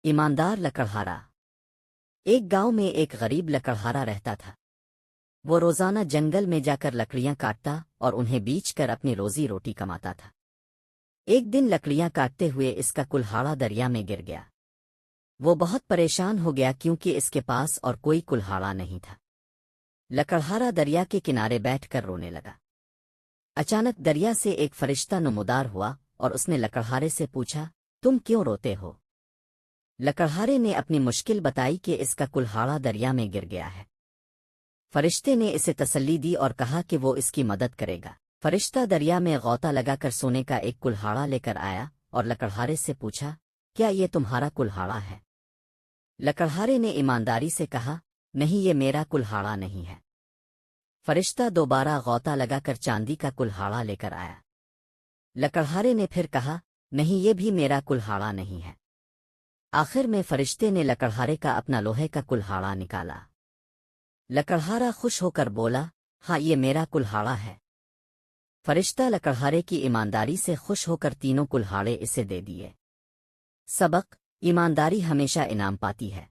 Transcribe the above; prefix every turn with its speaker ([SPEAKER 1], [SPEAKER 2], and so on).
[SPEAKER 1] ایماندار لکڑہارا۔ ایک گاؤں میں ایک غریب لکڑہارا رہتا تھا۔ وہ روزانہ جنگل میں جا کر لکڑیاں کاٹتا اور انہیں بیچ کر اپنی روزی روٹی کماتا تھا۔ ایک دن لکڑیاں کاٹتے ہوئے اس کا کلہاڑا دریا میں گر گیا۔ وہ بہت پریشان ہو گیا کیونکہ اس کے پاس اور کوئی کلہاڑا نہیں تھا۔ لکڑہارا دریا کے کنارے بیٹھ کر رونے لگا۔ اچانک دریا سے ایک فرشتہ نمودار ہوا اور اس نے لکڑہارے سے پوچھا، تم کیوں روتے ہو؟ لکڑہارے نے اپنی مشکل بتائی کہ اس کا کلہاڑا دریا میں گر گیا ہے۔ فرشتے نے اسے تسلی دی اور کہا کہ وہ اس کی مدد کرے گا۔ فرشتہ دریا میں غوطہ لگا کر سونے کا ایک کلہاڑا لے کر آیا اور لکڑہارے سے پوچھا، کیا یہ تمہارا کلہاڑا ہے؟ لکڑہارے نے ایمانداری سے کہا، نہیں، یہ میرا کلہاڑا نہیں ہے۔ فرشتہ دوبارہ غوطہ لگا کر چاندی کا کلہاڑا لے کر آیا۔ لکڑہارے نے پھر کہا، نہیں، یہ بھی میرا کلہاڑا نہیں ہے۔ آخر میں فرشتے نے لکڑہارے کا اپنا لوہے کا کلہاڑا نکالا۔ لکڑہارا خوش ہو کر بولا، ہاں، یہ میرا کلہاڑا ہے۔ فرشتہ لکڑہارے کی ایمانداری سے خوش ہو کر تینوں کلہاڑے اسے دے دیے۔ سبق: ایمانداری ہمیشہ انعام پاتی ہے۔